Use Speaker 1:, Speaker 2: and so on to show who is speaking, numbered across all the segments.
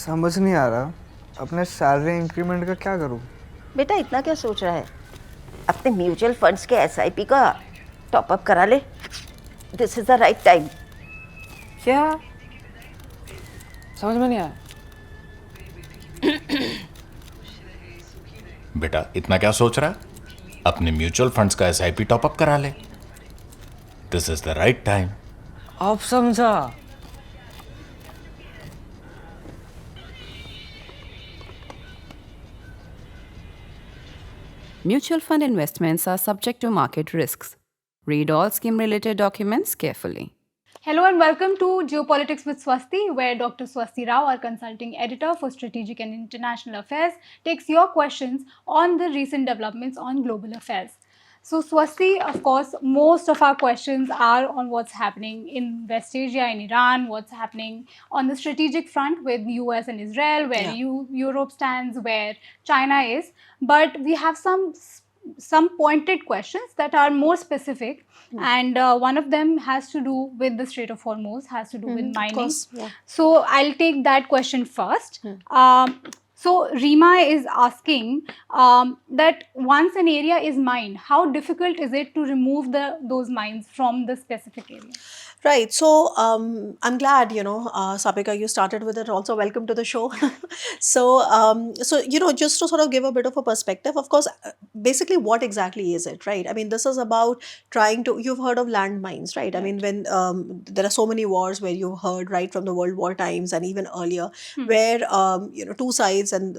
Speaker 1: समझ नहीं आ रहा अपने सैलरी इंक्रीमेंट का क्या करूं।
Speaker 2: बेटा इतना क्या सोच रहा है? अपने म्यूचुअल फंड्स के एसआईपी का टॉपअप करा ले। This is the right time.
Speaker 3: क्या? समझ में नहीं आया।
Speaker 4: बेटा इतना क्या सोच रहा है? अपने म्यूचुअल फंड्स का एसआईपी टॉपअप करा ले। This is the right time.
Speaker 3: अब समझा।
Speaker 5: Mutual fund investments are subject to market risks. Read all scheme related documents carefully.
Speaker 6: Hello and welcome to Geopolitics with Swasti, where Dr. Swasti Rao, our consulting editor for strategic and international affairs, takes your questions on the recent developments on global affairs. So Swasti, of course, most of our questions are on what's happening in West Asia, in Iran, what's happening on the strategic front with US and Israel, where Europe stands, where China is. But we have some pointed questions that are more specific, and one of them has to do with the Strait of Hormuz, has to do with mining.
Speaker 7: Of course, yeah.
Speaker 6: So I'll take that question first. So Rima is asking that once an area is mined, how difficult is it to remove those mines from the specific area?
Speaker 7: Right. So I'm glad, Sapika, you started with it. Also, welcome to the show. So just to sort of give a bit of a perspective, of course, basically, what exactly is it, right? I mean, this is about you've heard of landmines, right? I mean, when there are so many wars where you've heard right from the World War times and even earlier, where two sides and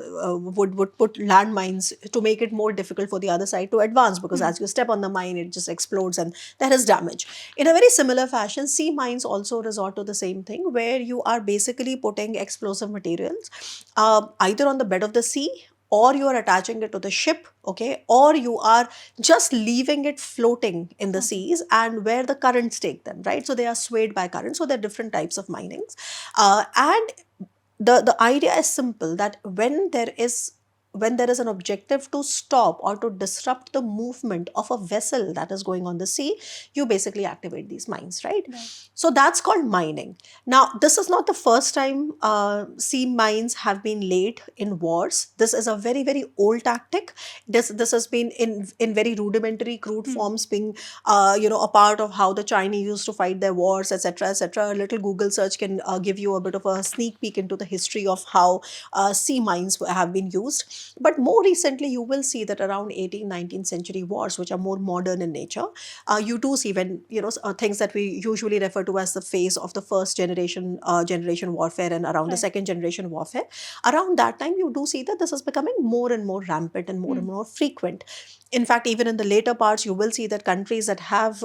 Speaker 7: would put landmines to make it more difficult for the other side to advance, because as you step on the mine, it just explodes and there is damage. In a very similar fashion, sea mines also resort to the same thing, where you are basically putting explosive materials either on the bed of the sea, or you are attaching it to the ship, okay, or you are just leaving it floating in the seas and where the currents take them, right? So they are swayed by currents. So there are different types of minings. And the idea is simple, that when there is an objective to stop or to disrupt the movement of a vessel that is going on the sea, you basically activate these mines, right? So that's called mining. Now, this is not the first time sea mines have been laid in wars. This is a very, very old tactic. This has been in very rudimentary, crude forms, being a part of how the Chinese used to fight their wars, etc., etc. A little Google search can give you a bit of a sneak peek into the history of how sea mines have been used. But more recently, you will see that around 18th, 19th century wars, which are more modern in nature, you do see when, things that we usually refer to as the phase of the first generation warfare and around the second generation warfare. Around that time, you do see that this is becoming more and more rampant and more frequent. In fact, even in the later parts, you will see that countries that have,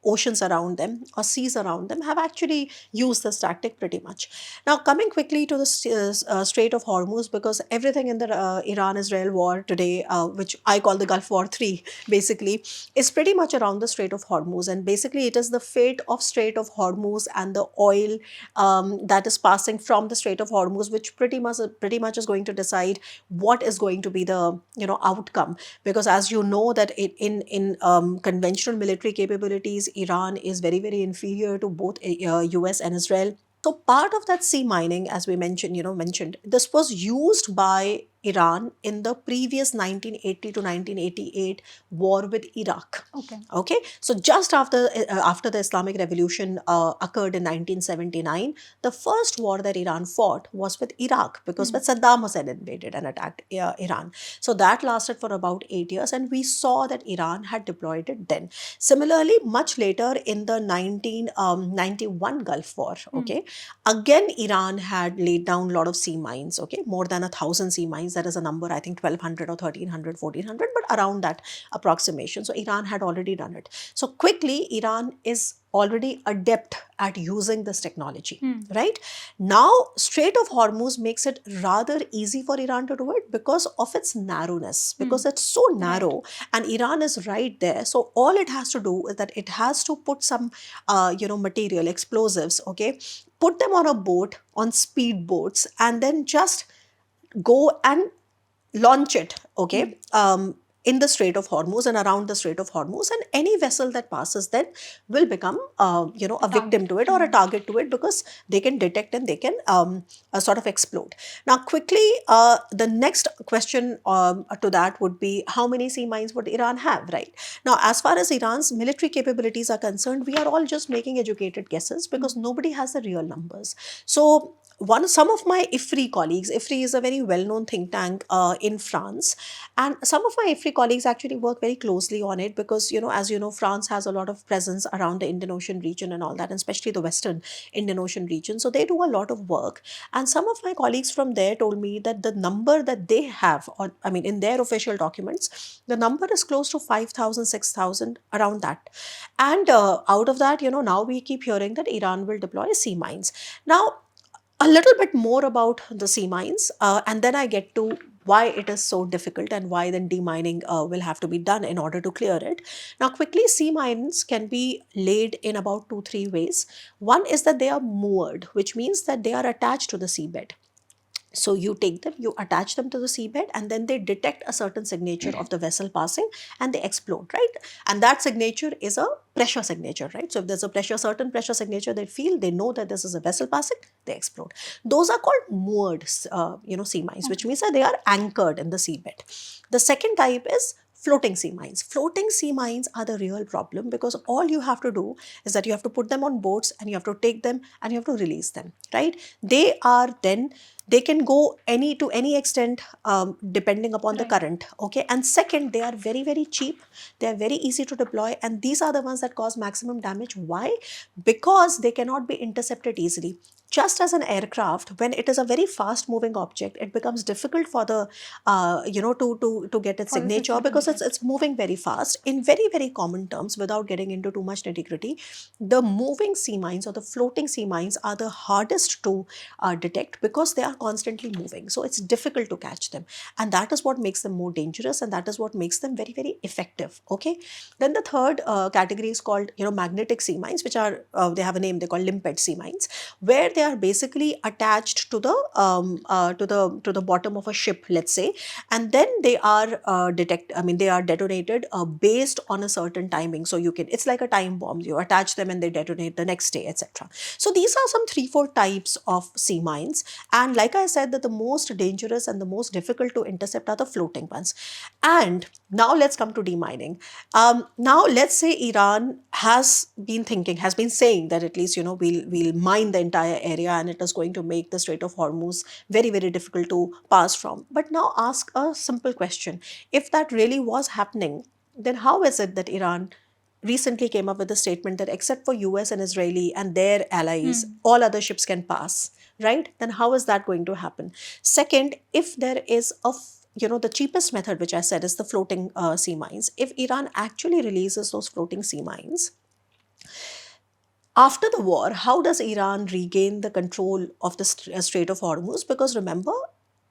Speaker 7: oceans around them or seas around them have actually used this tactic pretty much. Now, coming quickly to the Strait of Hormuz, because everything in the Iran-Israel war today, which I call the Gulf War 3, basically, is pretty much around the Strait of Hormuz. And basically, it is the fate of Strait of Hormuz and the oil that is passing from the Strait of Hormuz, which pretty much is going to decide what is going to be the outcome. Because as you know that in conventional military capabilities, Iran is very, very inferior to both US and Israel. So part of that sea mining, as we mentioned, this was used by Iran in the previous 1980 to 1988 war with Iraq. Okay. So just after the Islamic Revolution occurred in 1979, the first war that Iran fought was with Iraq, because when Saddam Hussein invaded and attacked Iran. So that lasted for about 8 years, and we saw that Iran had deployed it then. Similarly, much later in the 1991 Gulf War, okay, again Iran had laid down a lot of sea mines, okay, more than 1,000 sea mines. That is a number, I think 1,200 or 1,300, 1,400, but around that approximation. So Iran had already done it. So quickly, Iran is already adept at using this technology, right? Now, Strait of Hormuz makes it rather easy for Iran to do it because of its narrowness, because it's so narrow, and Iran is right there. So all it has to do is that it has to put some, material, explosives, okay, put them on a boat, on speed boats, and then just go and launch it, okay, in the Strait of Hormuz and around the Strait of Hormuz, and any vessel that passes then will become, a victim to it or a target to it, because they can detect and they can sort of explode. Now, quickly, the next question to that would be, how many sea mines would Iran have, right? Now, as far as Iran's military capabilities are concerned, we are all just making educated guesses because nobody has the real numbers. So, some of my IFRI colleagues, IFRI is a very well-known think tank in France, and some of my IFRI colleagues actually work very closely on it because, as you know, France has a lot of presence around the Indian Ocean region and all that, and especially the Western Indian Ocean region. So they do a lot of work, and some of my colleagues from there told me that the number that they have, or I mean, in their official documents, the number is close to 5,000, 6,000, around that. And out of that, now we keep hearing that Iran will deploy sea mines. Now, a little bit more about the sea mines, and then I get to why it is so difficult and why then demining will have to be done in order to clear it. Now, quickly, sea mines can be laid in about 2-3 ways. One is that they are moored, which means that they are attached to the seabed. So you take them, you attach them to the seabed, and then they detect a certain signature of the vessel passing and they explode, right? And that signature is a pressure signature, right? So if there's a certain pressure signature they feel, they know that this is a vessel passing, they explode. Those are called moored, sea mines, which means that they are anchored in the seabed. The second type is floating sea mines. Floating sea mines are the real problem because all you have to do is that you have to put them on boats and you have to take them and you have to release them, right? They can go to any extent depending upon the current, okay? And second, they are very, very cheap. They are very easy to deploy, and these are the ones that cause maximum damage. Why? Because they cannot be intercepted easily. Just as an aircraft, when it is a very fast moving object, it becomes difficult for the to get its signature because it's moving very fast. In very, very common terms, without getting into too much nitty-gritty, the moving sea mines or the floating sea mines are the hardest to detect because they are constantly moving. So it's difficult to catch them, and that is what makes them more dangerous, and that is what makes them very, very effective. Okay. Then the third category is called magnetic sea mines, which are they have a name. They call limpet sea mines, where they are basically attached to the bottom of a ship, let's say, and then they are they are detonated based on a certain timing. So it's like a time bomb. You attach them and they detonate the next day, etc. So these are some 3-4 types of sea mines, and like I said, that the most dangerous and the most difficult to intercept are the floating ones. And now let's come to demining. Now let's say Iran has been saying that at least we'll mine the entire area and it is going to make the Strait of Hormuz very, very difficult to pass from. But now ask a simple question. If that really was happening, then how is it that Iran recently came up with a statement that except for US and Israeli and their allies, all other ships can pass, right? Then how is that going to happen? Second, if there is the cheapest method, which I said is the floating sea mines, if Iran actually releases those floating sea mines, after the war, how does Iran regain the control of the Strait of Hormuz? Because remember,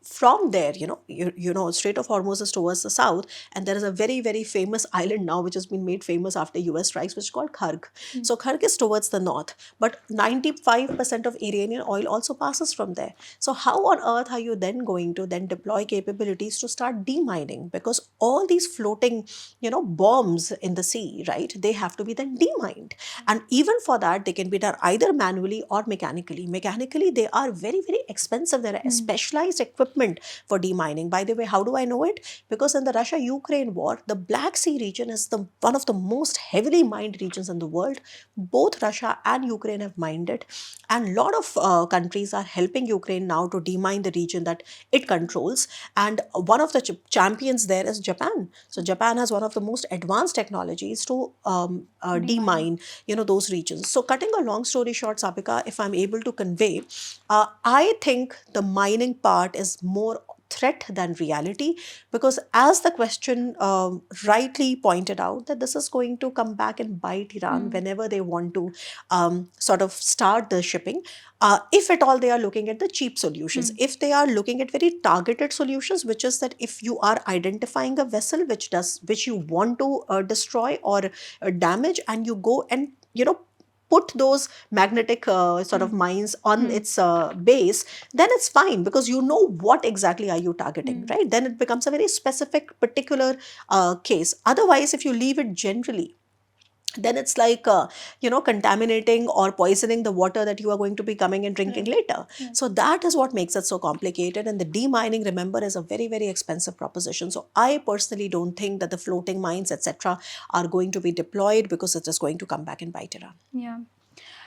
Speaker 7: from there, Strait of Hormuz is towards the south, and there is a very, very famous island now which has been made famous after US strikes, which is called Kharg. So Kharg is towards the north, but 95% of Iranian oil also passes from there. So how on earth are you then going to deploy capabilities to start demining? Because all these floating, bombs in the sea, right, they have to be then demined. And even for that, they can be done either manually or mechanically. Mechanically, they are very, very expensive. There are specialized equipment for demining. By the way, how do I know it? Because in the Russia-Ukraine war, the Black Sea region is one of the most heavily mined regions in the world. Both Russia and Ukraine have mined it, and a lot of countries are helping Ukraine now to demine the region that it controls. And one of the champions there is Japan. So Japan has one of the most advanced technologies to demine, those regions. So cutting a long story short, Sapika, if I'm able to convey, I think the mining part is more threat than reality, because as the question rightly pointed out, that this is going to come back and bite Iran whenever they want to sort of start the shipping. If at all they are looking at the cheap solutions, if they are looking at very targeted solutions, which is that if you are identifying a vessel which you want to destroy or damage, and you go and put those magnetic sort of mines on its base, then it's fine because you know what exactly are you targeting, right? Then it becomes a very specific, particular case. Otherwise, if you leave it generally, then it's like contaminating or poisoning the water that you are going to be coming and drinking later. So that is what makes it so complicated, and the demining, remember, is a very, very expensive proposition. So I personally don't think that the floating mines, etc., are going to be deployed because it is going to come back and bite Iran.
Speaker 6: Yeah.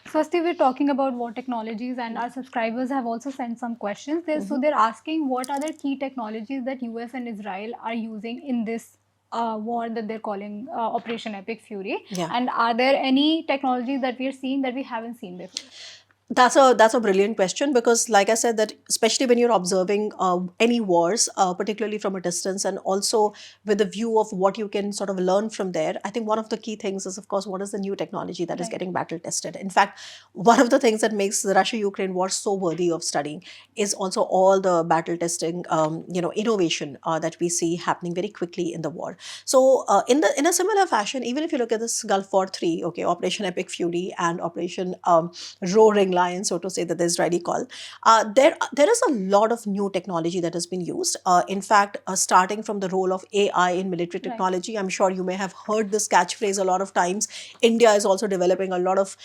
Speaker 6: Swasti, we're talking about war technologies, and our subscribers have also sent some questions. So they're asking what are the key technologies that US and Israel are using in this war that they're calling Operation Epic Fury,
Speaker 7: Yeah.
Speaker 6: and are there any technologies that we are seeing that we haven't seen before?
Speaker 7: That's a brilliant question, because like I said, that especially when you're observing any wars, particularly from a distance, and also with a view of what you can sort of learn from there, I think one of the key things is, of course, what is the new technology that is
Speaker 6: Right.
Speaker 7: getting battle tested. In fact, one of the things that makes the Russia-Ukraine war so worthy of studying is also all the battle testing, innovation that we see happening very quickly in the war. So in a similar fashion, even if you look at this Gulf War 3, okay, Operation Epic Fury and Operation Roaring Lion, so to say, that the Israeli call, there is a lot of new technology that has been used. In fact, starting from the role of AI in military technology, I'm sure you may have heard this catchphrase a lot of times. India is also developing a lot of,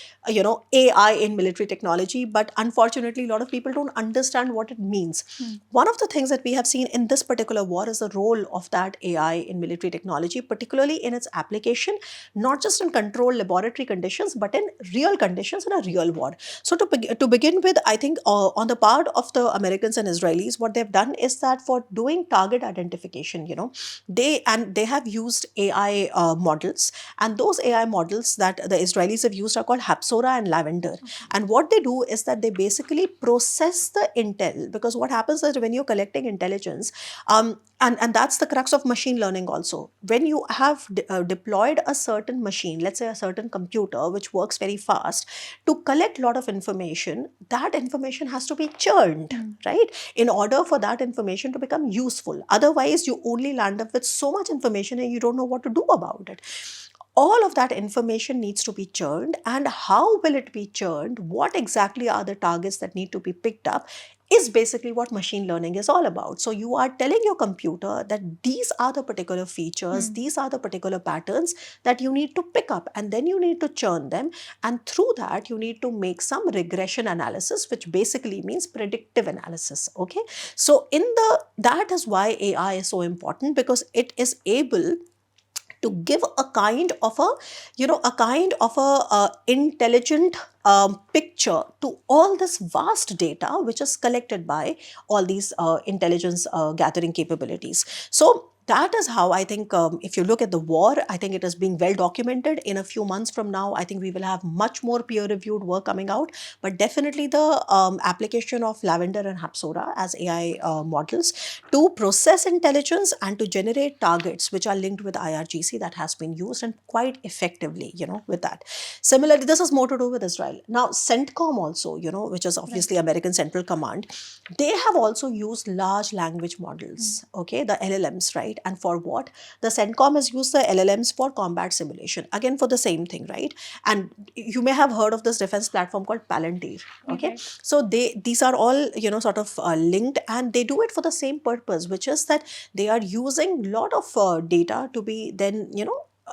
Speaker 7: AI in military technology, but unfortunately, a lot of people don't understand what it means. One of the things that we have seen in this particular war is the role of that AI in military technology, particularly in its application, not just in controlled laboratory conditions, but in real conditions in a real war. So to begin with, I think on the part of the Americans and Israelis, what they've done is that for doing target identification, they have used AI models, and those AI models that the Israelis have used are called Hapsora and Lavender. And what they do is that they basically process the intel, because what happens is when you're collecting intelligence, and that's the crux of machine learning also. When you have deployed a certain machine, let's say a certain computer, which works very fast, to collect a lot of information, that information has to be churned, right? In order for that information to become useful. Otherwise, you only land up with so much information and you don't know what to do about it. All of that information needs to be churned, and how will it be churned? What exactly are the targets that need to be picked up? Is basically what machine learning is all about. So you are telling your computer that these are the particular features, these are the particular patterns that you need to pick up, and then you need to churn them. And through that, you need to make some regression analysis, which basically means predictive analysis. Okay. So that is why AI is so important, because it is able to give a kind of a intelligent picture to all this vast data which is collected by all these intelligence gathering capabilities. So that is how I think, if you look at the war, I think it is being well documented. In a few months from now, I think we will have much more peer-reviewed work coming out. But definitely the application of Lavender and Hapsora as AI models to process intelligence and to generate targets which are linked with IRGC, that has been used, and quite effectively, with that. Similarly, this has more to do with Israel. Now, CENTCOM also, which is obviously American Central Command, they have also used large language models, okay, the LLMs, right? And for what? The CENTCOM has used the LLMs for combat simulation, again for the same thing, right? And you may have heard of this defense platform called Palantir, okay?
Speaker 6: Okay.
Speaker 7: So these are all, sort of linked, and they do it for the same purpose, which is that they are using a lot of data to be then,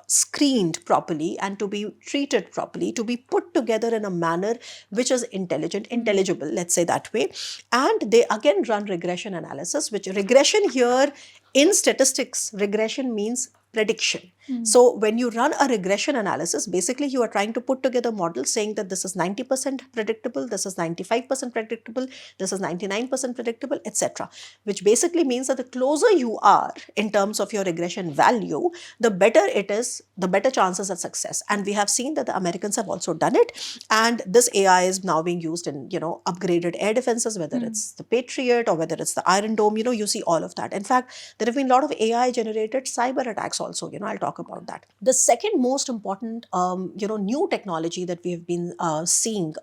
Speaker 7: screened properly and to be treated properly, to be put together in a manner which is intelligible, let's say that way. And they again run regression analysis, which regression here in statistics, regression means prediction. So when you run a regression analysis, basically you are trying to put together models saying that this is 90% predictable, this is 95% predictable, this is 99% predictable, etc. Which basically means that the closer you are in terms of your regression value, the better it is, the better chances of success. And we have seen that the Americans have also done it. And this AI is now being used in, upgraded air defenses, whether it's the Patriot or whether it's the Iron Dome, you see all of that. In fact, there have been a lot of AI generated cyber attacks also, I'll talk about that. The second most important, new technology that we have been seeing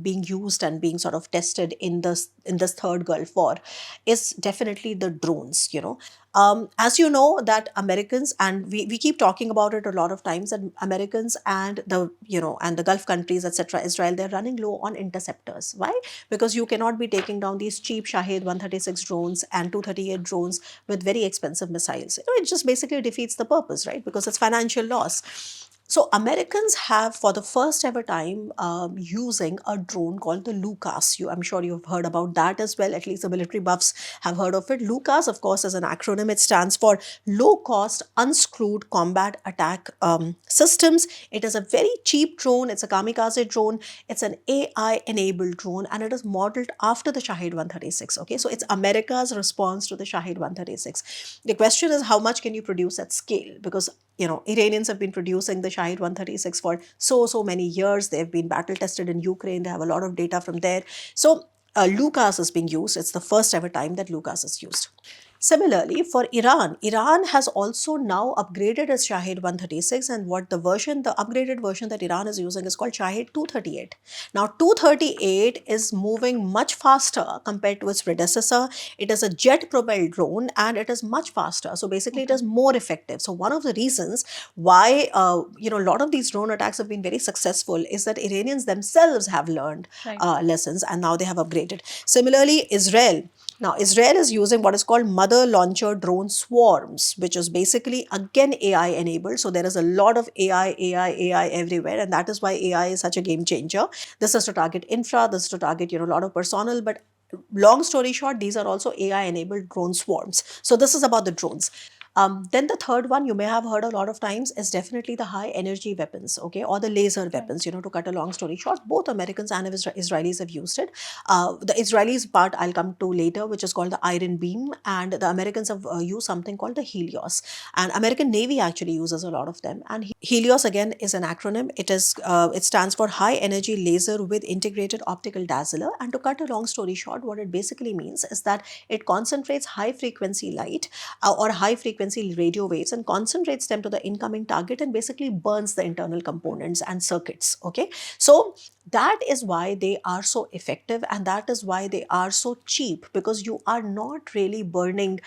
Speaker 7: being used and being sort of tested in this third Gulf War is definitely the drones, As you know, that Americans, and we keep talking about it a lot of times, that Americans and the Gulf countries, etc., Israel, they're running low on interceptors. Why? Because you cannot be taking down these cheap Shahed 136 drones and 238 drones with very expensive missiles. It just basically defeats the purpose, right? Because it's financial loss. So Americans have, for the first ever time, using a drone called the LUCAS. I'm sure you've heard about that as well. At least the military buffs have heard of it. LUCAS, of course, is an acronym. It stands for Low Cost Unscrewed Combat Attack Systems. It is a very cheap drone. It's a kamikaze drone. It's an AI-enabled drone, and it is modeled after the Shahed 136. Okay, so it's America's response to the Shahed 136. The question is, how much can you produce at scale? Because Iranians have been producing the Shahed 136 for so many years. They've been battle tested in Ukraine. They have a lot of data from there. So LUCAS is being used. It's the first ever time that LUCAS is used. Similarly, for Iran, Iran has also now upgraded its Shahed 136, and the upgraded version that Iran is using is called Shahed 238. Now, 238 is moving much faster compared to its predecessor. It is a jet-propelled drone, and it is much faster. So basically, it is more effective. So one of the reasons why a lot of these drone attacks have been very successful is that Iranians themselves have learned lessons, and now they have upgraded. Similarly, Israel. Now, Israel is using what is called mother launcher drone swarms, which is basically again AI enabled. So there is a lot of AI everywhere, and that is why AI is such a game changer. This is to target infra, this is to target a lot of personnel, but long story short, these are also AI enabled drone swarms. So this is about the drones. Then the third one you may have heard a lot of times is definitely the high energy weapons, okay, or the laser weapons. To cut a long story short, both Americans and Israelis have used it. The Israelis part I'll come to later, which is called the Iron Beam, and the Americans have used something called the Helios. And American Navy actually uses a lot of them. And Helios again is an acronym. It stands for High Energy Laser with Integrated Optical Dazzler. And to cut a long story short, what it basically means is that it concentrates high frequency light or high frequency radio waves and concentrates them to the incoming target and basically burns the internal components and circuits. Okay, so that is why they are so effective, and that is why they are so cheap, because you are not really burning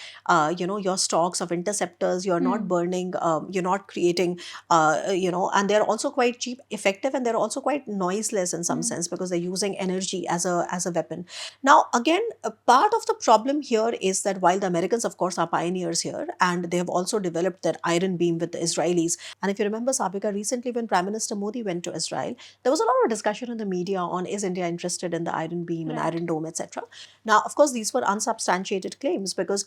Speaker 7: your stocks of interceptors. You're not burning, you're not creating and they're also quite cheap, effective, and they're also quite noiseless in some sense, because they're using energy as a weapon. Now again, a part of the problem here is that while the Americans of course are pioneers here, and they have also developed their Iron Beam with the Israelis. And if you remember, Sabika, recently when Prime Minister Modi went to Israel, there was a lot of discussion in the media on, is India interested in the Iron Beam and Iron Dome, etc. Now, of course, these were unsubstantiated claims, because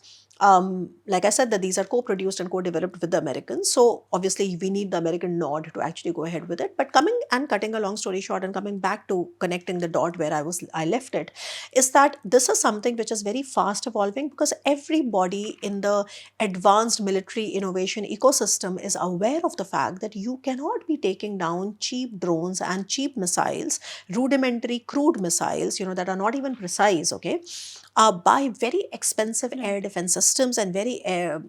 Speaker 7: like I said, that these are co-produced and co-developed with the Americans. So obviously we need the American nod to actually go ahead with it. But cutting a long story short and coming back to connecting the dot where I left it, is that this is something which is very fast evolving, because everybody in the advanced military innovation ecosystem is aware of the fact that you cannot be taking down cheap drones and cheap missiles, rudimentary crude missiles, that are not even precise, okay, by very expensive air defense systems and very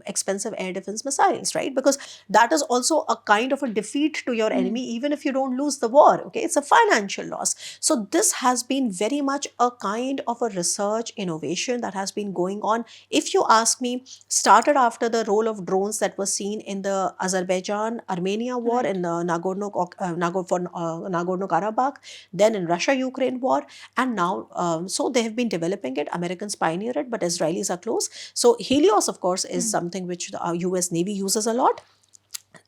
Speaker 7: expensive air defense missiles, right? Because that is also a kind of a defeat to your enemy, even if you don't lose the war, okay? It's a financial loss. So this has been very much a kind of a research innovation that has been going on. If you ask me, started after the role of drones that was seen in the Azerbaijan-Armenia war, in the Nagorno-Karabakh, then in Russia-Ukraine war, and now, so they have been developing it. Americans pioneer it, but Israelis are close. So Helios, of course, is something which the US Navy uses a lot,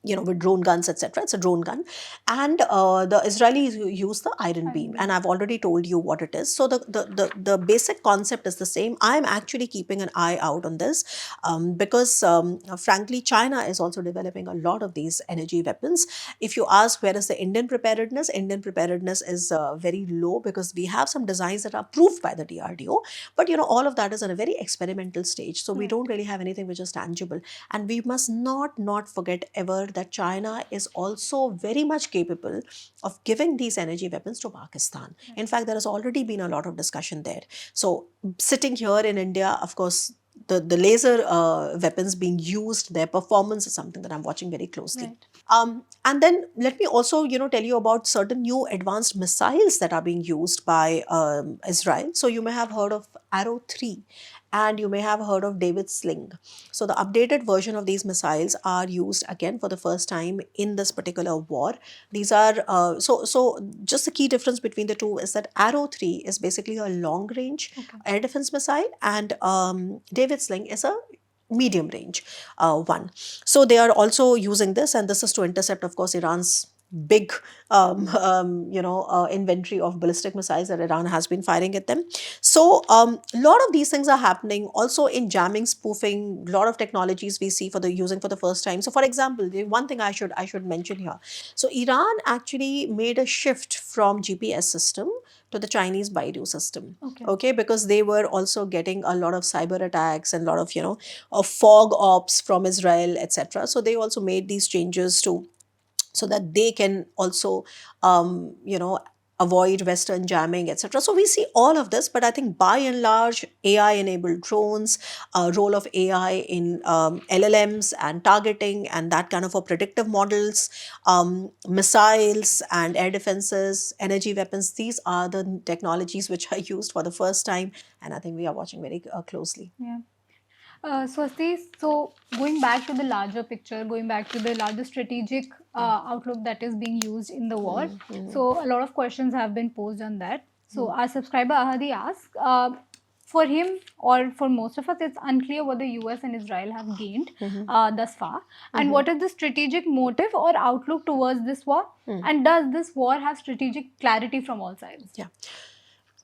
Speaker 7: with drone guns, etc. It's a drone gun. And the Israelis use the Iron Beam. And I've already told you what it is. So the basic concept is the same. I'm actually keeping an eye out on this because, frankly, China is also developing a lot of these energy weapons. If you ask where is the Indian preparedness is very low, because we have some designs that are approved by the DRDO. But, all of that is at a very experimental stage. So we don't really have anything which is tangible. And we must not forget ever that China is also very much capable of giving these energy weapons to Pakistan. In fact, there has already been a lot of discussion there. So sitting here in India, of course, the laser weapons being used, their performance is something that I'm watching very closely. Right. And then let me also, tell you about certain new advanced missiles that are being used by Israel. So you may have heard of Arrow 3, and you may have heard of David Sling. So the updated version of these missiles are used again for the first time in this particular war. These are so just the key difference between the two is that Arrow 3 is basically a long range air defense missile, and David Sling is a medium range one. So they are also using this, and this is to intercept, of course, Iran's big inventory of ballistic missiles that Iran has been firing at them. So a lot of these things are happening also in jamming, spoofing. A lot of technologies we see for the using for the first time. So for example, the one thing I should mention here, so Iran actually made a shift from GPS system to the Chinese Baidu system. Okay, because they were also getting a lot of cyber attacks and a lot of fog ops from Israel, etc. So they also made these changes to so that they can also avoid Western jamming, etc. So we see all of this, but I think by and large, AI-enabled drones, role of AI in LLMs and targeting and that kind of a predictive models, missiles and air defenses, energy weapons, these are the technologies which are used for the first time, and I think we are watching very closely.
Speaker 6: Yeah. Swasti, so going back to the larger picture, going back to the larger strategic outlook that is being used in the war, so a lot of questions have been posed on that. So our subscriber Ahadi asked, for him or for most of us, it's unclear what the US and Israel have gained thus far, and what is the strategic motive or outlook towards this war, and does this war have strategic clarity from all sides?
Speaker 7: Yeah,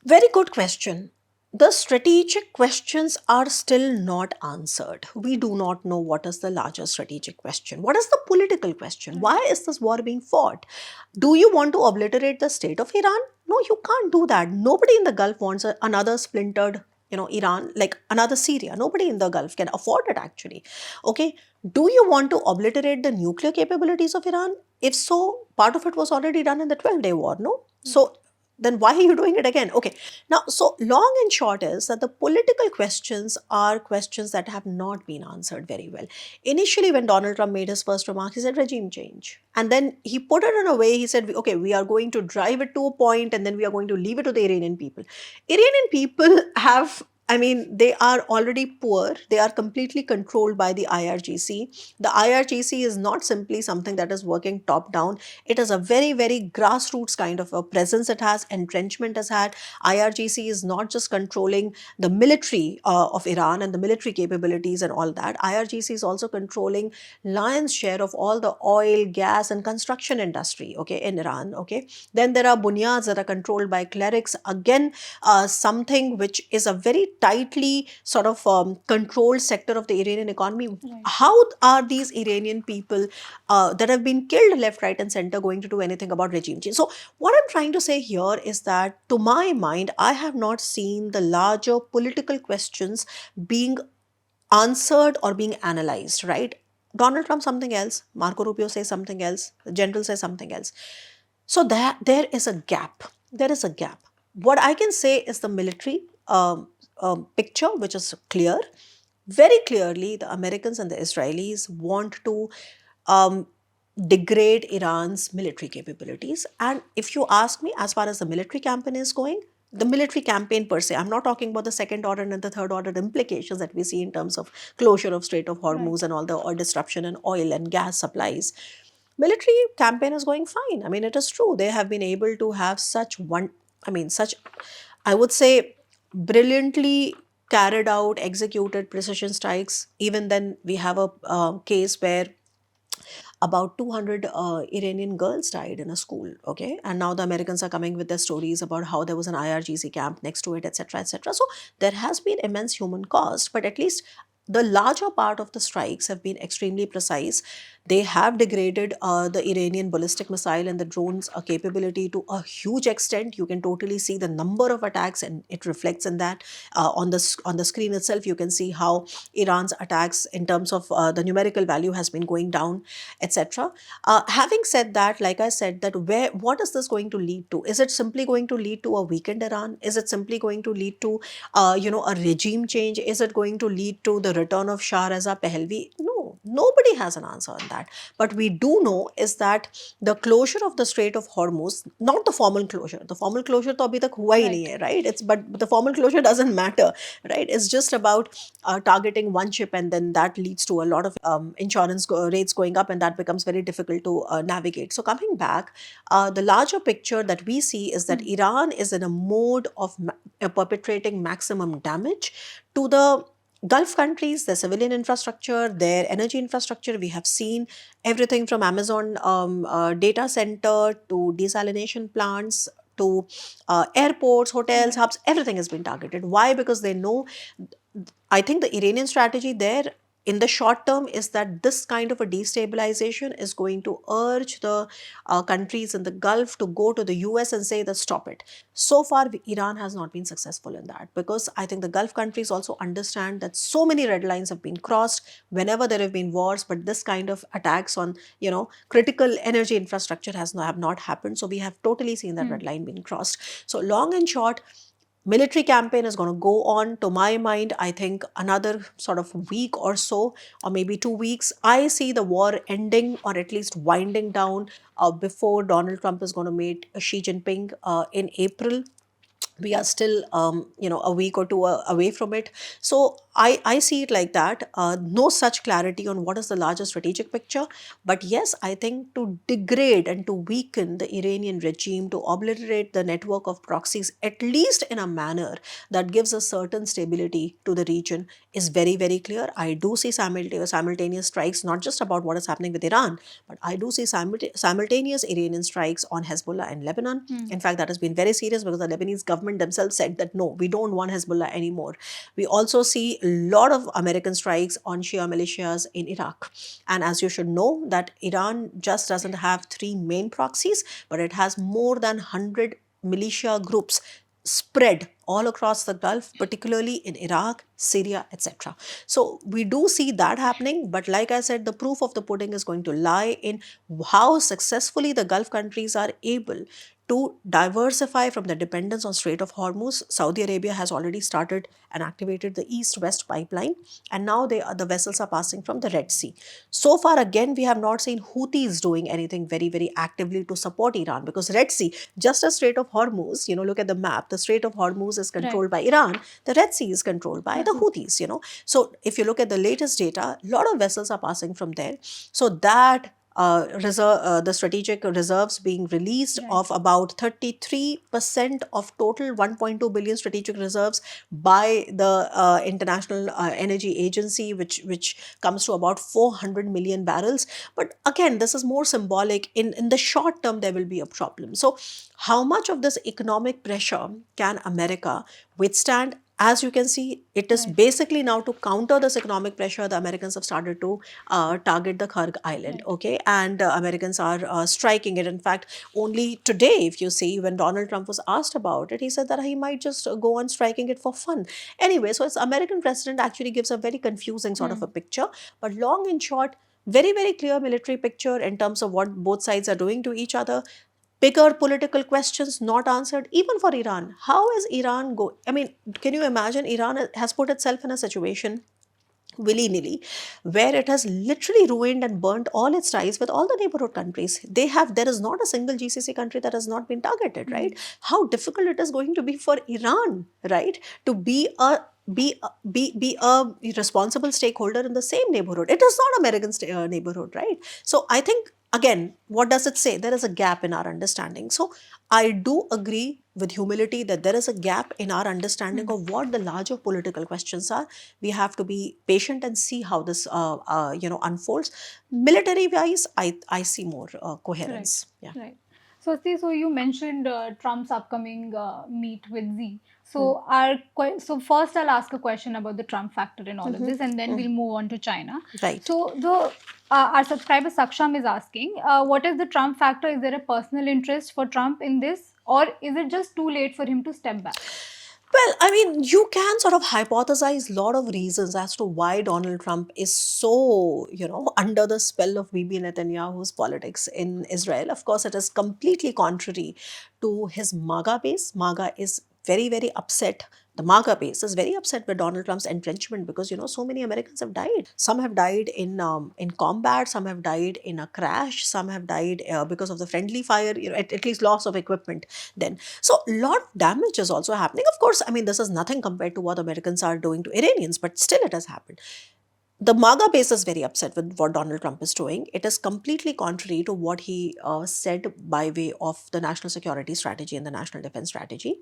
Speaker 7: very good question. The strategic questions are still not answered. We do not know what is the larger strategic question. What is the political question? Why is this war being fought? Do you want to obliterate the state of Iran? No, you can't do that. Nobody in the Gulf wants another splintered Iran, like another Syria. Nobody in the Gulf can afford it actually. Okay, do you want to obliterate the nuclear capabilities of Iran? If so, part of it was already done in the 12-day war, no? So then why are you doing it again? Okay. Now, so long and short is that the political questions are questions that have not been answered very well. Initially, when Donald Trump made his first remark, he said regime change. And then he put it in a way, he said, okay, we are going to drive it to a point and then we are going to leave it to the Iranian people. Iranian people have, they are already poor. They are completely controlled by the IRGC. The IRGC is not simply something that is working top down. It is a very, very grassroots kind of a presence it has, entrenchment has had. IRGC is not just controlling the military of Iran and the military capabilities and all that. IRGC is also controlling lion's share of all the oil, gas and construction industry, okay, in Iran, okay. Then there are bunyads that are controlled by clerics. Again, something which is a very tightly sort of controlled sector of the Iranian economy. Right. How are these Iranian people that have been killed left, right and center going to do anything about regime change? So what I'm trying to say here is that to my mind, I have not seen the larger political questions being answered or being analyzed, right? Donald Trump something else, Marco Rubio says something else, the general says something else. So there is a gap. There is a gap. What I can say is the military picture, which is clear. Very clearly, the Americans and the Israelis want to degrade Iran's military capabilities. And if you ask me, as far as the military campaign is going, the military campaign per se, I'm not talking about the second order and the third order implications that we see in terms of closure of Strait of Hormuz and all the disruption in oil and gas supplies. Military campaign is going fine. It is true. They have been able to have I would say, brilliantly carried out, executed precision strikes. Even then, we have a case where about 200 Iranian girls died in a school, okay? And now the Americans are coming with their stories about how there was an IRGC camp next to it, etc., etc. So there has been immense human cost, but at least the larger part of the strikes have been extremely precise. They have degraded the Iranian ballistic missile and the drones' capability to a huge extent. You can totally see the number of attacks and it reflects in that. On the screen itself, you can see how Iran's attacks in terms of the numerical value has been going down, etc. Having said that, like I said, that what is this going to lead to? Is it simply going to lead to a weakened Iran? Is it simply going to lead to a regime change? Is it going to lead to the return of Shah Reza Pahlavi? No. Nobody has an answer on that. But we do know is that the closure of the Strait of Hormuz, not the formal closure. The formal closure to abhi tak hua hi nahi hai, right? But the formal closure doesn't matter, right? It's just about targeting one ship, and then that leads to a lot of insurance rates going up, and that becomes very difficult to navigate. So coming back, the larger picture that we see is that Iran is in a mode of perpetrating maximum damage to the Gulf countries, their civilian infrastructure, their energy infrastructure. We have seen everything from Amazon data center to desalination plants to airports, hotels, hubs, everything has been targeted. Why? Because they know, I think the Iranian strategy there in the short term is that this kind of a destabilization is going to urge the countries in the Gulf to go to the US and say that stop it. So far, Iran has not been successful in that, because I think the Gulf countries also understand that so many red lines have been crossed whenever there have been wars, but this kind of attacks on, critical energy infrastructure have not happened. So we have totally seen that red line being crossed. So long and short, military campaign is going to go on, to my mind, I think another sort of week or so, or maybe 2 weeks. I see the war ending, or at least winding down, before Donald Trump is going to meet Xi Jinping in April. We are still a week or two away from it. So I see it like that. No such clarity on what is the larger strategic picture. But yes, I think to degrade and to weaken the Iranian regime, to obliterate the network of proxies, at least in a manner that gives a certain stability to the region, is very, very clear. I do see simultaneous strikes, not just about what is happening with Iran, but I do see simultaneous Iranian strikes on Hezbollah and Lebanon. In fact, that has been very serious, because the Lebanese government themselves said that no, we don't want Hezbollah anymore. We also see a lot of American strikes on Shia militias in Iraq. And as you should know, that Iran just doesn't have 3 main proxies, but it has more than 100 militia groups spread all across the Gulf, particularly in Iraq, Syria, etc. So we do see that happening, but like I said, the proof of the pudding is going to lie in how successfully the Gulf countries are able to diversify from the dependence on Strait of Hormuz. Saudi Arabia has already started and activated the East-West pipeline, and now the vessels are passing from the Red Sea. So far, again, we have not seen Houthis doing anything very, very actively to support Iran, because Red Sea, just as Strait of Hormuz, look at the map, the Strait of Hormuz is controlled by Iran, the Red Sea is controlled by the Houthis, So if you look at the latest data, a lot of vessels are passing from there. So that the strategic reserves being released of about 33% of total 1.2 billion strategic reserves by the International Energy Agency, which comes to about 400 million barrels. But again, this is more symbolic. In the short term, there will be a problem. So how much of this economic pressure can America withstand? As you can see, it is basically now to counter this economic pressure, the Americans have started to target the Kharg Island, okay? And Americans are striking it. In fact, only today, if you see, when Donald Trump was asked about it, he said that he might just go on striking it for fun. Anyway, so its American president actually gives a very confusing sort of a picture. But long and short, very, very clear military picture in terms of what both sides are doing to each other. Bigger political questions not answered, even for Iran. How is Iran can you imagine Iran has put itself in a situation willy-nilly where it has literally ruined and burnt all its ties with all the neighborhood countries. There is not a single GCC country that has not been targeted, right? How difficult it is going to be for Iran, right, to be a responsible stakeholder in the same neighborhood. It is not American neighborhood, right? So I think, again, what does it say? There is a gap in our understanding. So I do agree with humility that there is a gap in our understanding of what the larger political questions are. We have to be patient and see how this unfolds. Military-wise, I see more coherence.
Speaker 6: Right. Yeah. Right. So you mentioned Trump's upcoming meet with Xi. So first I'll ask a question about the Trump factor in all of this, and then we'll move on to China.
Speaker 7: Right.
Speaker 6: So our subscriber Saksham is asking, what is the Trump factor? Is there a personal interest for Trump in this, or is it just too late for him to step back?
Speaker 7: Well, you can sort of hypothesize a lot of reasons as to why Donald Trump is so, under the spell of Bibi Netanyahu's politics in Israel. Of course, it is completely contrary to his MAGA base. MAGA is very, very upset. The MAGA base is very upset with Donald Trump's entrenchment because, so many Americans have died. Some have died in combat, some have died in a crash, some have died because of the friendly fire, at least loss of equipment then. So a lot of damage is also happening. Of course, I mean, this is nothing compared to what Americans are doing to Iranians, but still it has happened. The MAGA base is very upset with what Donald Trump is doing. It is completely contrary to what he said by way of the national security strategy and the national defense strategy.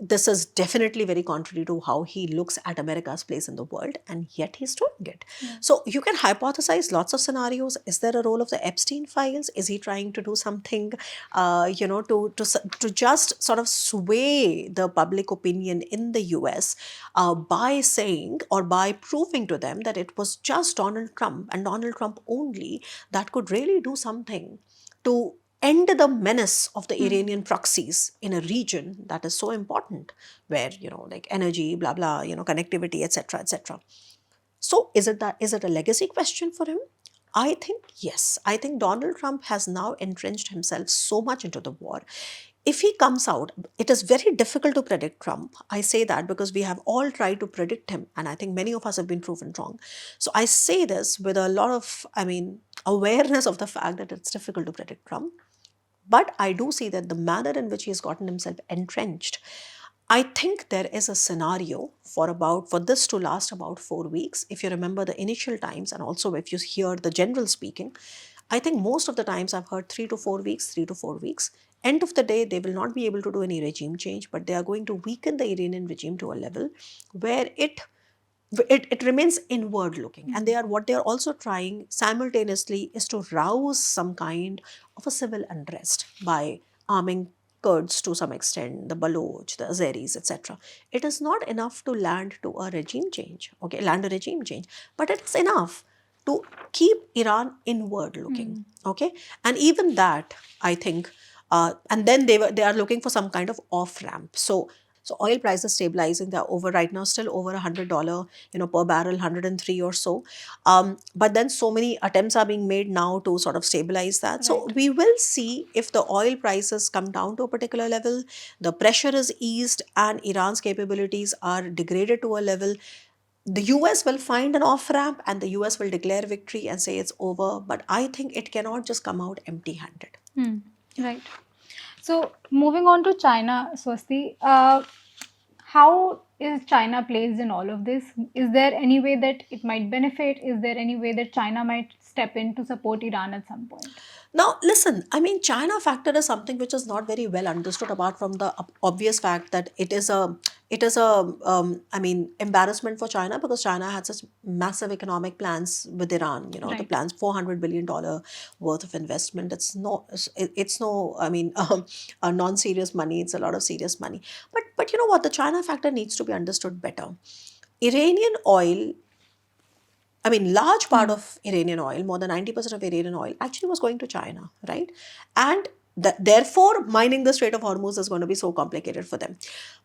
Speaker 7: This is definitely very contrary to how he looks at America's place in the world, and yet he's doing it. So you can hypothesize lots of scenarios. Is there a role of the Epstein files? Is he trying to do something, to just sort of sway the public opinion in the US by saying or by proving to them that it was just Donald Trump and Donald Trump only that could really do something to end the menace of the Iranian proxies in a region that is so important, where, like energy, blah, blah, connectivity, etc., etc. So is it a legacy question for him? I think yes. I think Donald Trump has now entrenched himself so much into the war. If he comes out, it is very difficult to predict Trump. I say that because we have all tried to predict him, and I think many of us have been proven wrong. So I say this with a lot of, awareness of the fact that it's difficult to predict Trump. But I do see that the manner in which he has gotten himself entrenched, I think there is a scenario for this to last about 4 weeks. If you remember the initial times, and also if you hear the general speaking, I think most of the times I've heard 3 to 4 weeks, 3 to 4 weeks. End of the day, they will not be able to do any regime change, but they are going to weaken the Iranian regime to a level where it remains inward looking. And what they are also trying simultaneously is to rouse some kind of a civil unrest by arming Kurds to some extent, the Baloch, the Azeris, etc. It is not enough to land a regime change, but it's enough to keep Iran inward looking, okay? And even that, I think, and then they are looking for some kind of off ramp. So oil prices stabilizing, they're over right now, still over $100, per barrel, 103 or so. But then so many attempts are being made now to sort of stabilize that. Right. So we will see if the oil prices come down to a particular level, the pressure is eased, and Iran's capabilities are degraded to a level. The US will find an off ramp, and the US will declare victory and say it's over. But I think it cannot just come out empty handed.
Speaker 6: Right. So moving on to China, Swasti, how is China placed in all of this? Is there any way that it might benefit? Is there any way that China might step in to support Iran at some point?
Speaker 7: Now, listen, China factor is something which is not very well understood, apart from the obvious fact that it is a embarrassment for China, because China had such massive economic plans with Iran,
Speaker 6: Right.
Speaker 7: the plans, $400 billion worth of investment. It's no, non-serious money. It's a lot of serious money. But you know what? The China factor needs to be understood better. Iranian oil, large part of Iranian oil, more than 90% of Iranian oil actually was going to China, right? And therefore, mining the Strait of Hormuz is going to be so complicated for them.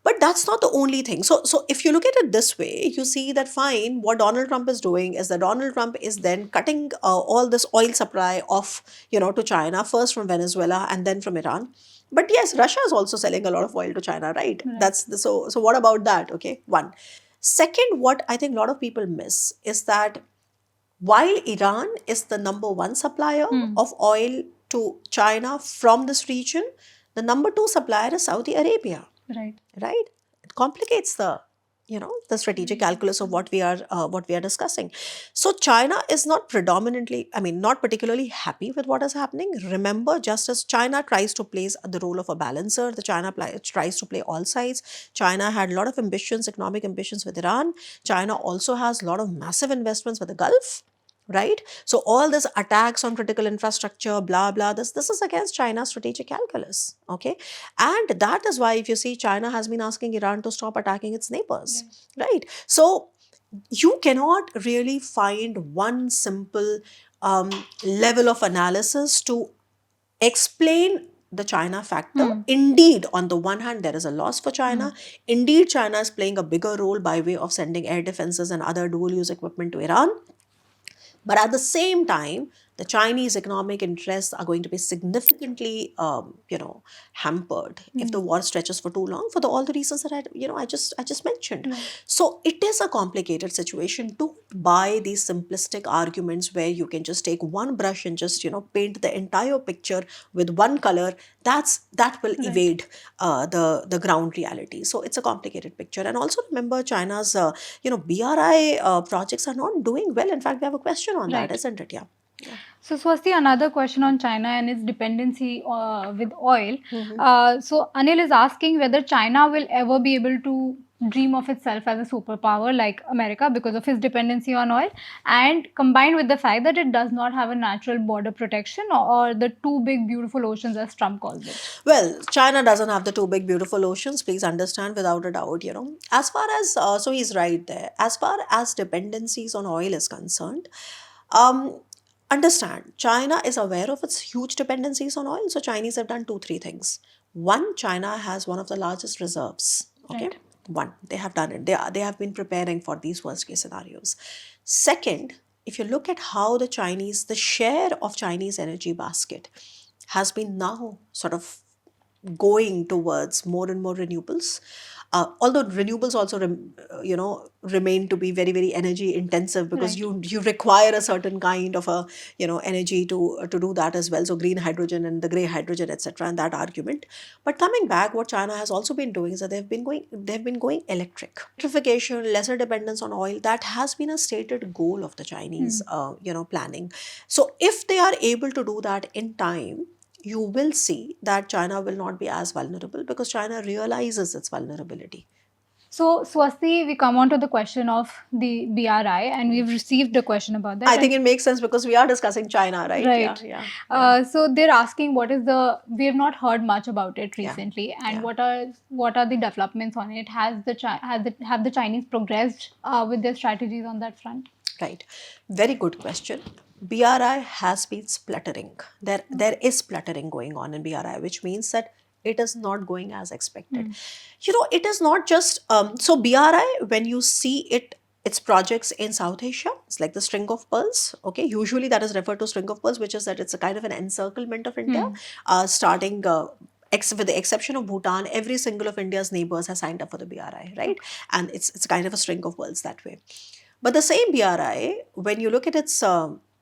Speaker 7: But that's not the only thing. So if you look at it this way, you see that fine, what Donald Trump is doing is that Donald Trump is then cutting all this oil supply off, to China, first from Venezuela and then from Iran. But yes, Russia is also selling a lot of oil to China, right? So what about that? Okay, one. Second, what I think a lot of people miss is that while Iran is the number one supplier of oil to China from this region, the number two supplier is Saudi Arabia.
Speaker 6: Right.
Speaker 7: Right? It complicates the strategic calculus of what we are discussing. So China is not particularly happy with what is happening. Remember, just as China tries to play the role of a balancer, China tries to play all sides. China had a lot of economic ambitions with Iran. China also has a lot of massive investments with the Gulf. Right? So all this attacks on critical infrastructure, blah, blah, this is against China's strategic calculus. Okay. And that is why, if you see, China has been asking Iran to stop attacking its neighbors. Yes. Right? So you cannot really find one simple level of analysis to explain the China factor. Indeed, on the one hand, there is a loss for China. Indeed, China is playing a bigger role by way of sending air defenses and other dual-use equipment to Iran. But at the same time, the Chinese economic interests are going to be significantly, hampered if the war stretches for too long, for all the reasons that I just mentioned. So it is a complicated situation. Don't buy these simplistic arguments where you can just take one brush and just paint the entire picture with one color. That will evade the ground reality. So it's a complicated picture. And also remember, China's BRI projects are not doing well. In fact, we have a question on that, isn't it? Yeah.
Speaker 6: So, Swasti, another question on China and its dependency with oil. So, Anil is asking whether China will ever be able to dream of itself as a superpower like America because of its dependency on oil, and combined with the fact that it does not have a natural border protection or the two big beautiful oceans as Trump calls it.
Speaker 7: Well, China doesn't have the two big beautiful oceans, please understand, without a doubt, As far as, so he's right there. As far as dependencies on oil is concerned, understand, China is aware of its huge dependencies on oil. So Chinese have done 2-3 things. One, China has one of the largest reserves. Okay.
Speaker 6: Right.
Speaker 7: One, they have done it. They have been preparing for these worst case scenarios. Second, if you look at how the share of Chinese energy basket has been now sort of going towards more and more renewables. Although renewables also, remain to be very, very energy intensive because you require a certain kind of energy to do that as well. So green hydrogen and the grey hydrogen, etc. And that argument. But coming back, what China has also been doing is that they've been going electric. Electrification, lesser dependence on oil. That has been a stated goal of the Chinese, planning. So if they are able to do that in time, you will see that China will not be as vulnerable because China realizes its vulnerability.
Speaker 6: So, Swasti, we come on to the question of the BRI, and we've received a question about that.
Speaker 7: I think it makes sense because we are discussing China, right?
Speaker 6: Right.
Speaker 7: Yeah.
Speaker 6: So they're asking we have not heard much about it recently, and what are the developments on it? Have the Chinese progressed with their strategies on that front?
Speaker 7: Right. Very good question. BRI has been spluttering. There is spluttering going on in BRI, which means that it is not going as expected. It is not just, so BRI, when you see its projects in South Asia, it's like the string of pearls, okay? Usually that is referred to string of pearls, which is that it's a kind of an encirclement of India, starting with the exception of Bhutan, every single of India's neighbors has signed up for the BRI, right? And it's kind of a string of pearls that way. But the same BRI, when you look at its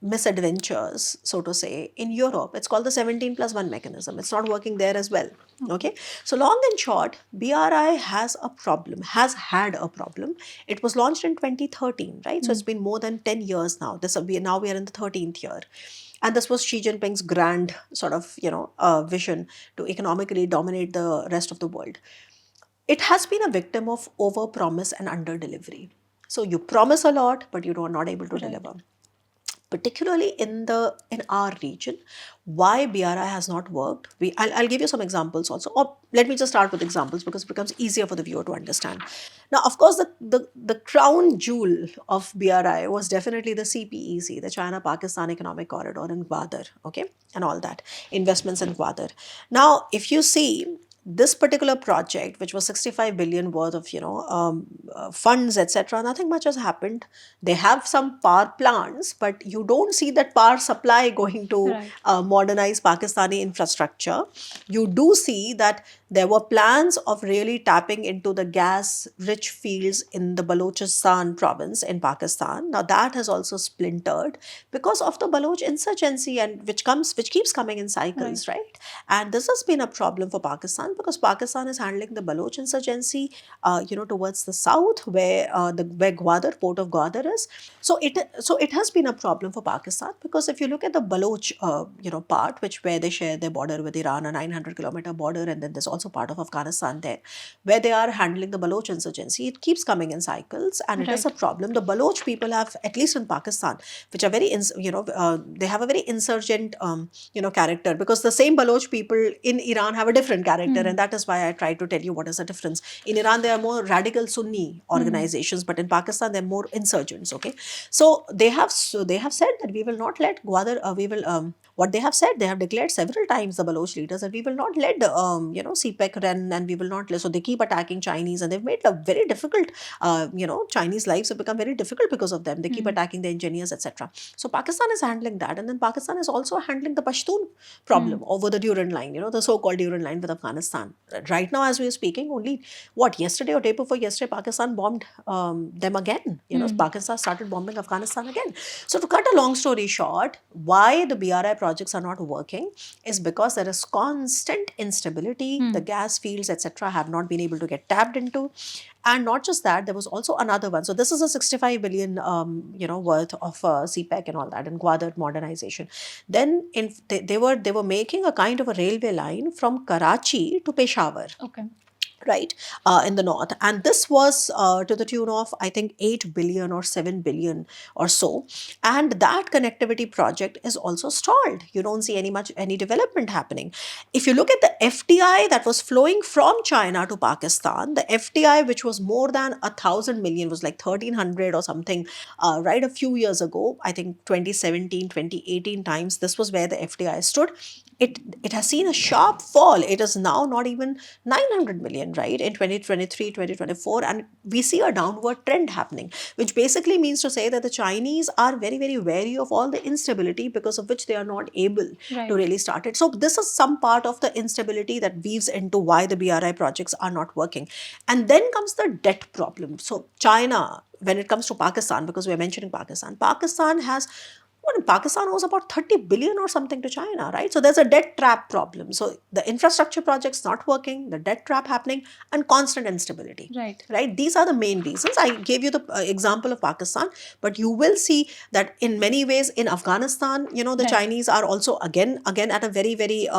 Speaker 7: misadventures, so to say, in Europe, it's called the 17+1 mechanism. It's not working there as well. Okay. So long and short, BRI has had a problem. It was launched in 2013, right? So it's been more than 10 years now. Now we are in the 13th year. And this was Xi Jinping's grand sort of, vision to economically dominate the rest of the world. It has been a victim of over-promise and under-delivery. So you promise a lot, but you are not able to deliver. Particularly in our region, why BRI has not worked. I'll give you some examples also. Or let me just start with examples because it becomes easier for the viewer to understand. Now, of course, the crown jewel of BRI was definitely the CPEC, the China-Pakistan Economic Corridor in Gwadar, okay, and all that, investments in Gwadar. Now, if you see, this particular project, which was 65 billion worth of, funds, etc., nothing much has happened. They have some power plants, but you don't see that power supply going to modernize Pakistani infrastructure. You do see that there were plans of really tapping into the gas-rich fields in the Balochistan province in Pakistan. Now that has also splintered because of the Baloch insurgency, and which keeps coming in cycles, right? And this has been a problem for Pakistan because Pakistan is handling the Baloch insurgency, towards the south, where Gwadar, port of Gwadar is. So it has been a problem for Pakistan because if you look at the Baloch, part, where they share their border with Iran, a 900-kilometer border, and then there's also part of Afghanistan there, where they are handling the Baloch insurgency. It keeps coming in cycles, and it is a problem. The Baloch people have, at least in Pakistan, which are very, they have a very insurgent, character, because the same Baloch people in Iran have a different character, and that is why I try to tell you what is the difference. In Iran, there are more radical Sunni organizations, but in Pakistan, they're more insurgents. Okay, so they have said that we will not let Gwadar. What they have said, they have declared several times, the Baloch leaders, that we will not let CPEC run and we will not. So they keep attacking Chinese, and they've made a very difficult, Chinese lives have become very difficult because of them. They keep attacking the engineers, etc. So Pakistan is handling that, and then Pakistan is also handling the Pashtun problem over the Durand line, the so-called Durand line with Afghanistan. Right now, as we are speaking, only yesterday or day before yesterday, Pakistan bombed them again. Pakistan started bombing Afghanistan again. So to cut a long story short, why the BRI projects are not working is because there is constant instability. The gas fields, etc., have not been able to get tapped into. And not just that, there was also another one. So this is a 65 billion, worth of CPEC and all that, and Gwadar modernization. Then they were making a kind of a railway line from Karachi to Peshawar.
Speaker 6: Okay.
Speaker 7: Right, in the north, and this was to the tune of, I think, 8 billion or 7 billion or so, and that connectivity project is also stalled. You don't see any development happening. If you look at the FDI that was flowing from China to Pakistan, the FDI, which was more than 1,000 million, was like 1,300 or something, right, a few years ago, I think 2017, 2018 times, this was where the FDI stood. It has seen a sharp fall. It is now not even 900 million, right, in 2023, 2024, and we see a downward trend happening, which basically means to say that the Chinese are very, very wary of all the instability, because of which they are not able to really start it. So this is some part of the instability that weaves into why the BRI projects are not working. And then comes the debt problem. So China, when it comes to Pakistan, because we're mentioning Pakistan Pakistan owes about 30 billion or something to China, right? So there's a debt trap problem. So the infrastructure projects not working, the debt trap happening, and constant instability. Right? These are the main reasons. I gave you the example of Pakistan, but you will see that in many ways in Afghanistan, the Chinese are also again at a very, very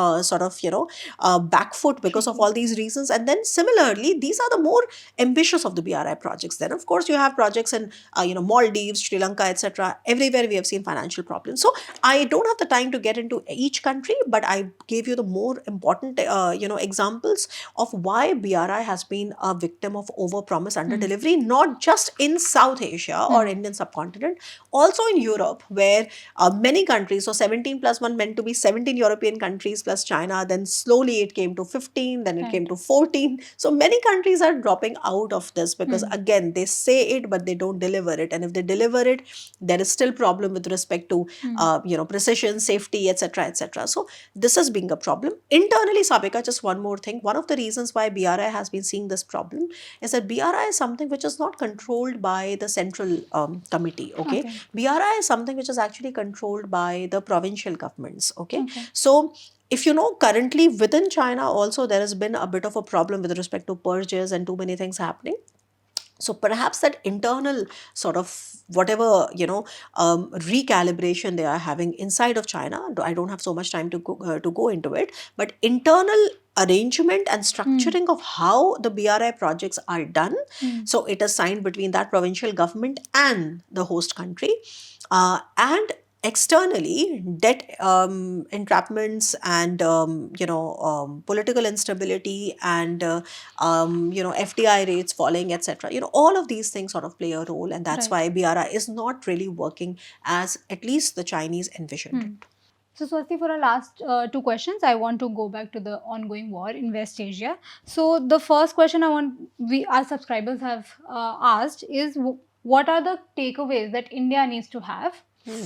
Speaker 7: back foot because of all these reasons. And then similarly, these are the more ambitious of the BRI projects. Then of course you have projects in Maldives, Sri Lanka, etc. Everywhere we have seen financial problems. So I don't have the time to get into each country, but I gave you the more important examples of why BRI has been a victim of overpromise under delivery, not just in South Asia or Indian subcontinent, also in Europe, where many countries, so 17 plus 1 meant to be 17 European countries plus China, then slowly it came to 15, then it came to 14. So many countries are dropping out of this because again, they say it, but they don't deliver it. And if they deliver it, there is still problem with respect to precision, safety, etc., etc. So this is being a problem. Internally, Sabika, just one more thing. One of the reasons why BRI has been seeing this problem is that BRI is something which is not controlled by the central committee, okay? BRI is something which is actually controlled by the provincial governments, okay? So if you know, currently within China also there has been a bit of a problem with respect to purges and too many things happening. So perhaps that internal sort of whatever, recalibration they are having inside of China, I don't have so much time to go into it, but internal arrangement and structuring of how the BRI projects are done. So it is signed between that provincial government and the host country. And externally, debt entrapments and political instability and FDI rates falling, etc. All of these things sort of play a role, and that's why BRI is not really working as at least the Chinese envisioned it.
Speaker 6: So Swasti, for our last two questions, I want to go back to the ongoing war in West Asia. So the first question our subscribers have asked is, what are the takeaways that India needs to have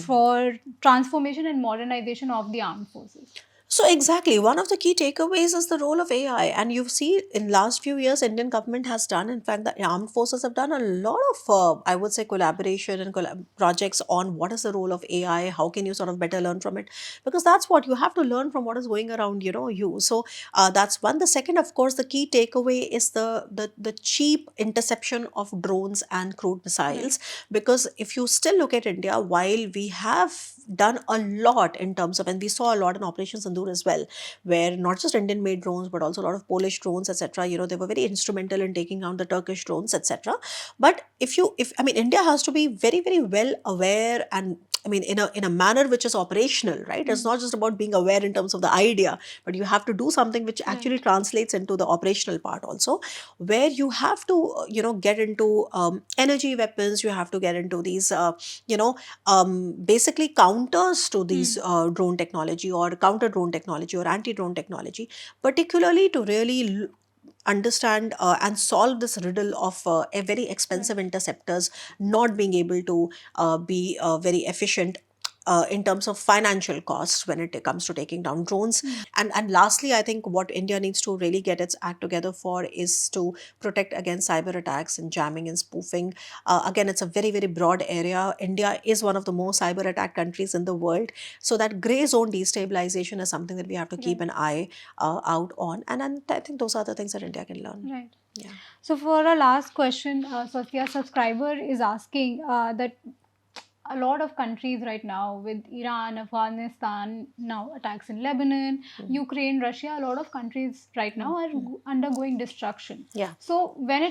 Speaker 6: for transformation and modernization of the armed forces?
Speaker 7: So exactly, one of the key takeaways is the role of AI, and you've seen in last few years, Indian government has done, in fact, the armed forces have done a lot of, I would say, collaboration and projects on what is the role of AI, how can you sort of better learn from it, because that's what you have to learn from what is going around, you. So that's one. The second, of course, the key takeaway is the cheap interception of drones and cruise missiles, because if you still look at India, while we have done a lot in terms of, and we saw a lot in Operation Sindoor as well, where not just Indian made drones but also a lot of Polish drones, etc. They were very instrumental in taking down the Turkish drones, etc. But India has to be very, very well aware, and in a manner which is operational, right? It's not just about being aware in terms of the idea, but you have to do something which actually translates into the operational part also, where you have to get into energy weapons, you have to get into these basically counter counters to these drone technology or counter drone technology or anti drone technology, particularly to really understand and solve this riddle of a very expensive interceptors not being able to be very efficient in terms of financial costs when it comes to taking down drones. And lastly, I think what India needs to really get its act together for is to protect against cyber attacks and jamming and spoofing. Again, it's a very, very broad area. India is one of the most cyber attack countries in the world. So that gray zone destabilization is something that we have to keep an eye out on. And I think those are the things that India can learn.
Speaker 6: Right.
Speaker 7: Yeah.
Speaker 6: So for our last question, Swasti, a subscriber is asking that a lot of countries right now with Iran, Afghanistan, now attacks in Lebanon, Ukraine, Russia, a lot of countries right now are undergoing destruction.
Speaker 7: Yeah.
Speaker 6: So when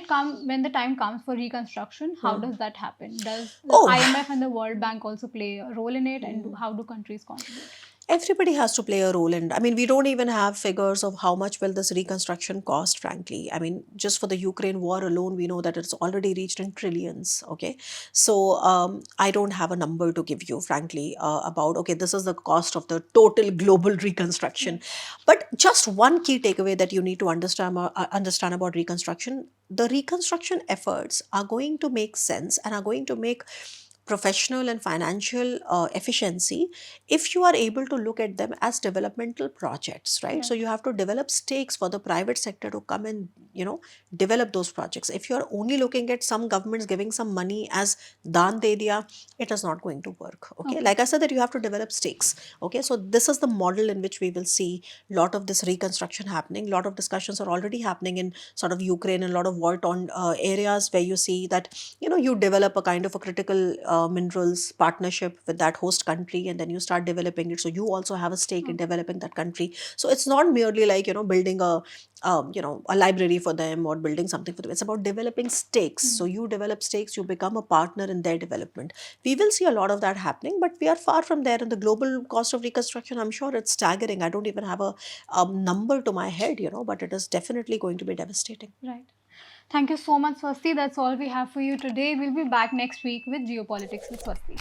Speaker 6: the time comes for reconstruction, how does that happen? Does the
Speaker 7: Oh.
Speaker 6: IMF and the World Bank also play a role in it, and how do countries contribute?
Speaker 7: Everybody has to play a role in. I mean, we don't even have figures of how much will this reconstruction cost, frankly. I mean, just for the Ukraine war alone, we know that it's already reached in trillions. Okay. So I don't have a number to give you, frankly, about, okay, this is the cost of the total global reconstruction. But just one key takeaway that you need to understand about reconstruction, the reconstruction efforts are going to make sense and are going to make professional and financial efficiency if you are able to look at them as developmental projects, right? So you have to develop stakes for the private sector to come and, develop those projects. If you are only looking at some governments giving some money as daan de diya, it is not going to work. Okay. Like I said, that you have to develop stakes. Okay. So this is the model in which we will see a lot of this reconstruction happening. A lot of discussions are already happening in sort of Ukraine and a lot of war-torn areas where you see that, you develop a kind of a critical minerals partnership with that host country, and then you start developing it. So you also have a stake in developing that country. So it's not merely like, building a library for them or building something for them. It's about developing stakes. So you develop stakes, you become a partner in their development. We will see a lot of that happening, but we are far from there. And the global cost of reconstruction, I'm sure it's staggering. I don't even have a number to my head, but it is definitely going to be devastating.
Speaker 6: Right. Thank you so much, Swasti. That's all we have for you today. We'll be back next week with Geopolitics with Swasti.